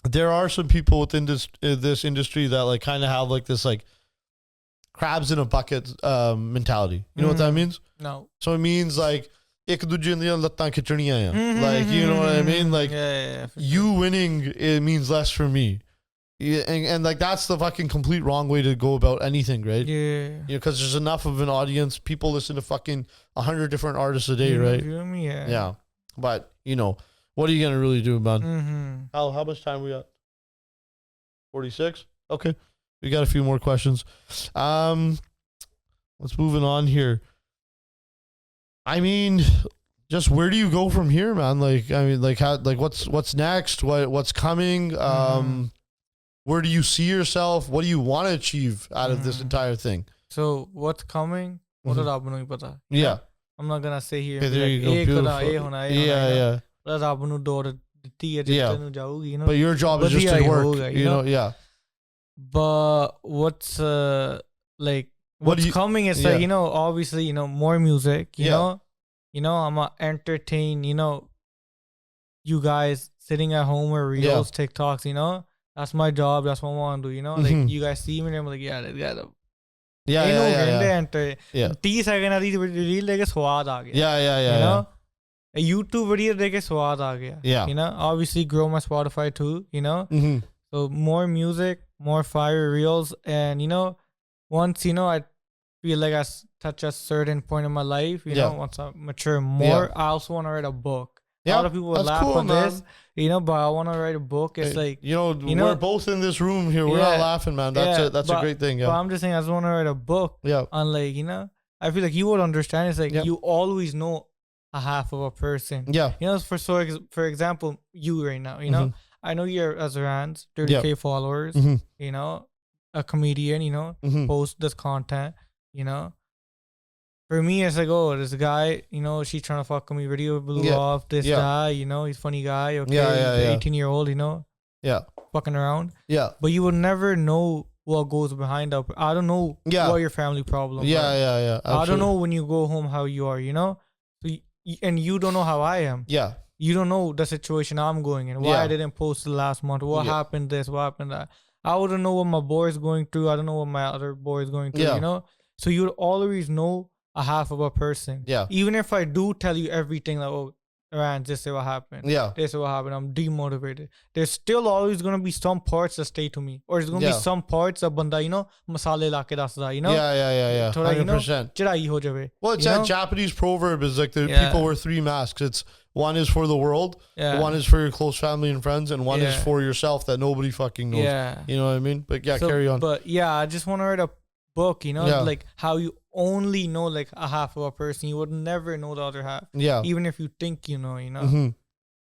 there are some people within this industry that like kind of have like this like crabs in a bucket mentality. You know what that means? No. So it means like like, you know what I mean? Like, you winning, it means less for me. Yeah, and like, that's the fucking complete wrong way to go about anything, right? Yeah. Because there's enough of an audience. People listen to fucking 100 different artists a day, right? Yeah. But, you know, what are you going to really do, man? How much time we got? 46? Okay. We got a few more questions. Let's move on here. I mean, just where do you go from here, man? Like, I mean, like how, like what's next? What's coming? Where do you see yourself? What do you want to achieve out of this entire thing? So what's coming? Yeah. I'm not gonna say here. Okay, there you go. Yeah. But your job is just to work. You know, yeah. But what's like what's coming is like, you know, obviously, you know, more music, you know, I'm gonna entertain, you know, you guys sitting at home or reels, TikToks, you know, that's my job. That's what I want to do, you know, like you guys see me and I'm like, yeah, let's get up. Yeah. 30 second वाली reel देख के स्वाद आ गया. Yeah. You know, a YouTube video देख के स्वाद आ गया. Yeah. You know, obviously grow my Spotify too, you know. So more music, more fire reels, and you know, once you know, I feel like I touch a certain point in my life, you know, once I mature more, I also want to write a book. A lot of people would laugh on this, you know, but I want to write a book. It's like, you know, we're both in this room here. We're not laughing, man. That's a great thing. Yeah. But I'm just saying, I just want to write a book. Yeah. On like, you know, I feel like you would understand. It's like you always know a half of a person. Yeah. You know, for example, you right now, you know, I know you're Azran's 30K followers, you know, a comedian, you know, post this content, you know. For me, it's like, oh, this guy, you know, she's trying to fuck me, video blew off, this guy, you know, he's a funny guy, okay, he's 18-year-old, you know, fucking around. Yeah. But you would never know what goes behind up. I don't know what your family problem is. Yeah. I don't know when you go home how you are, you know, so and you don't know how I am. Yeah. You don't know the situation I'm going in. Why I didn't post the last month. What happened this, what happened that. I wouldn't know what my boy is going through. I don't know what my other boy is going through, you know? So you would always know a half of a person. Yeah. Even if I do tell you everything, like, oh, Ryan, this is what happened. Yeah. This is what happened. I'm demotivated. There's still always going to be some parts that stay to me. Or there's going to be some parts that banda, you know, masale la ke dasda, you know? Yeah. Thoda, 100%. You know, chidai ho jave. Well, it's that Japanese proverb is like the people wear three masks. It's one is for the world, one is for your close family and friends, and one is for yourself that nobody fucking knows. Yeah. You know what I mean? But carry on. But I just want to write a book, you know, like how you only know like a half of a person. You would never know the other half. Yeah. Even if you think you know,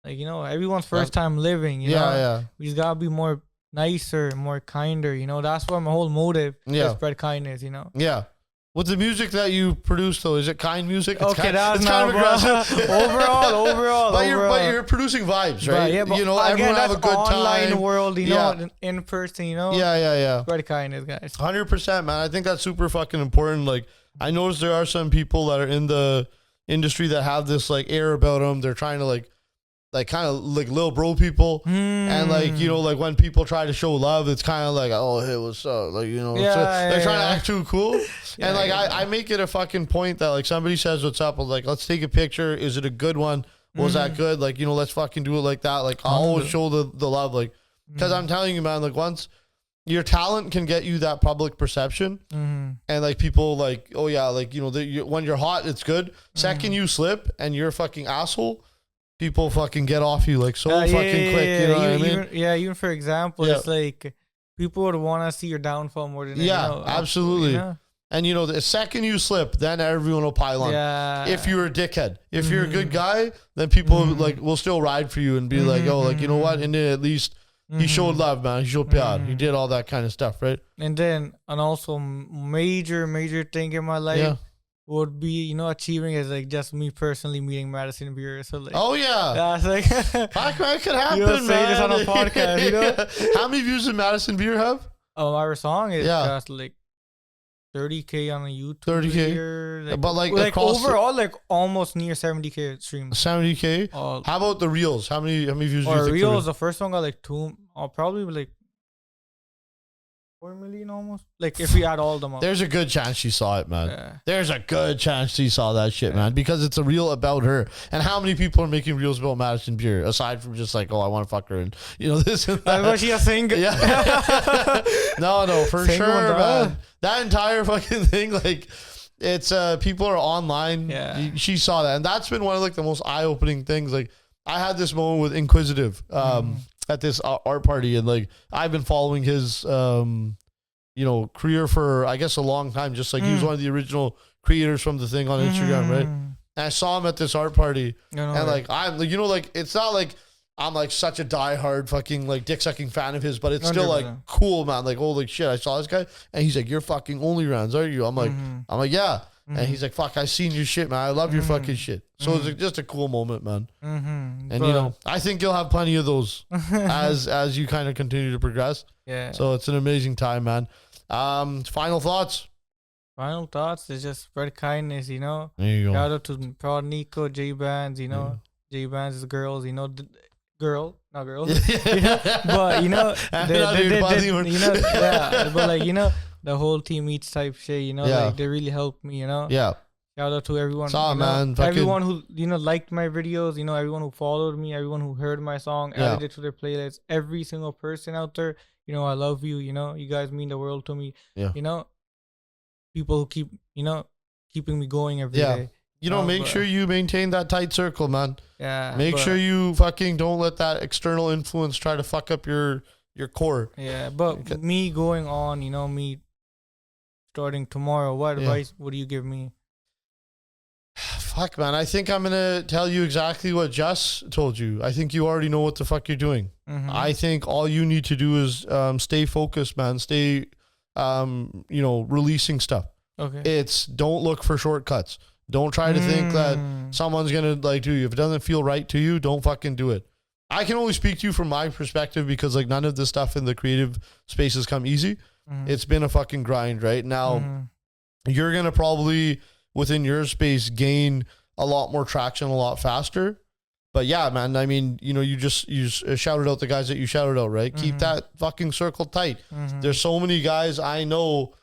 like, you know, everyone's first time living, you know. We just gotta be more nicer, more kinder, you know. That's what my whole motive is, spread kindness, you know. Yeah. With the music that you produce, though, is it kind music? It's okay, that's kind of aggressive. overall. But you're producing vibes, right? Yeah, but you know, again, everyone have a good online time. World, you know, in person, you know. Yeah. Spread kindness, guys. 100%, man. I think that's super fucking important. Like, I noticed there are some people that are in the industry that have this like air about them. They're trying to like kind of like little bro people, and like, you know, like when people try to show love, it's kind of like, oh, hey, what's up, like, you know, they're trying to act too cool. And like I make it a fucking point that like somebody says what's up, I'm like, let's take a picture. Is it a good one? Was that good? Like, you know, let's fucking do it like that. Like, I'll always show the love, like, because I'm telling you, man, like once your talent can get you that public perception, and like people like, oh yeah, like when you're hot, it's good. Second you slip and you're a fucking asshole, people fucking get off you like so fucking quick. You know what I mean? Even for example, it's like people would want to see your downfall more than absolutely. You know? And the second you slip, then everyone will pile on. Yeah. If you're a dickhead, if you're a good guy, then people like will still ride for you and be like, oh, like you know what? And then at least he showed love, man. He showed pyar. He did all that kind of stuff, right? And also major thing in my life would be, achieving is like just me personally meeting Madison Beer. So like, oh yeah, that's like, that could happen, man. Say this on a podcast, How many views did Madison Beer have? Our song is just like 30K on a YouTube 30K video, like, but like overall like almost near 70K streams. 70K. How about the reels? How many views do you think? Reels, the first one got like probably like 4 million almost. Like if we add all of them up. There's a good chance she saw it, man. Yeah. There's a good chance she saw that shit, man, because it's a reel about her. And how many people are making reels about Madison Beer aside from just like, oh, I want to fuck her and this and that. Was she a singer? Yeah. no, for sure, man. That entire fucking thing, like, it's people are online. Yeah. She saw that, and that's been one of like the most eye-opening things. Like, I had this moment with Inquisitive at this art party, and like I've been following his career for I guess a long time. Just like he was one of the original creators from the thing on Instagram, right? And I saw him at this art party, and like I'm like it's not like I'm like such a diehard fucking like dick sucking fan of his, but it's still 100%. Like cool, man. Like, holy shit, I saw this guy, and he's like, "You're fucking only rounds, are you?" I'm like, yeah. And he's like, "Fuck, I seen your shit, man. I love your fucking shit." So it's like just a cool moment, man. And I think you'll have plenty of those as you kind of continue to progress. Yeah. So it's an amazing time, man. Final thoughts. Final thoughts is just spread kindness. There you go. Shout out to Prod Nico, J Bands. J Bands is girls. Girl, not girls. But but like the whole team eats type shit, like they really helped me, Yeah. Shout out to everyone. Man. Everyone who, liked my videos, everyone who followed me, everyone who heard my song, added it to their playlists, every single person out there, I love you, you guys mean the world to me. Yeah. People who keep, keeping me going every day. Make sure you maintain that tight circle, man. Yeah. Make sure you fucking don't let that external influence try to fuck up your core. Yeah, but me going on, me starting tomorrow, what advice would you give me? Fuck, man. I think I'm going to tell you exactly what Jess told you. I think you already know what the fuck you're doing. I think all you need to do is stay focused, man. Stay, releasing stuff. Okay. Don't look for shortcuts. Don't try to think that someone's going to like do you. If it doesn't feel right to you, don't fucking do it. I can only speak to you from my perspective because like none of this stuff in the creative spaces come easy. It's been a fucking grind, right? Now, you're going to probably within your space gain a lot more traction a lot faster. But yeah, man, I mean, you shouted out the guys that you shouted out, right? Keep that fucking circle tight. There's so many guys I know,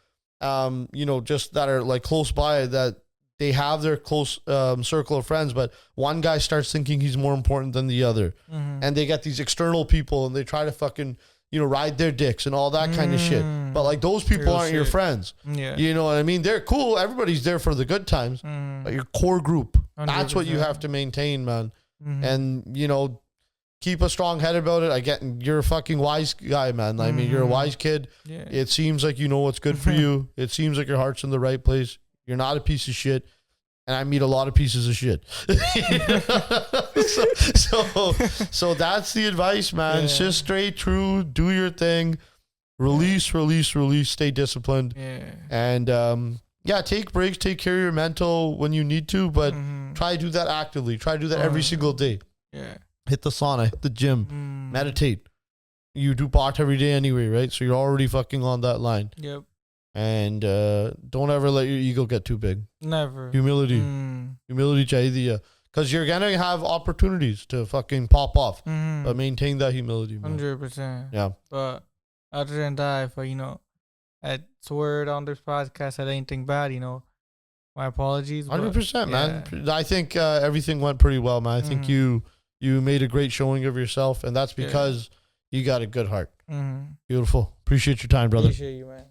just that are like close by that they have their close circle of friends, but one guy starts thinking he's more important than the other. And they get these external people and they try to fucking, ride their dicks and all that kind of shit. But like those people aren't your friends. Yeah. You know what I mean? They're cool. Everybody's there for the good times. But your core group, 100%. That's what you have to maintain, man. And, keep a strong head about it. You're a fucking wise guy, man. I mean, you're a wise kid. Yeah. It seems like you know what's good for you. It seems like your heart's in the right place. You're not a piece of shit. And I meet a lot of pieces of shit. so that's the advice, man. Yeah. Just stay true, do your thing, release, stay disciplined. Yeah. And take breaks, take care of your mental when you need to, but try to do that actively. Try to do that every single day. Yeah. Hit the sauna, hit the gym, meditate. You do pot every day anyway, right? So you're already fucking on that line. Yep. And don't ever let your ego get too big. Never. Humility chahiye. Because you're going to have opportunities to fucking pop off. But maintain that humility, man. 100%. Yeah. But other than that, if I swear on this podcast said anything bad, my apologies. 100%, man. I think everything went pretty well, man. I think you made a great showing of yourself, and that's because you got a good heart. Mm-hmm. Beautiful. Appreciate your time, brother. Appreciate you, man.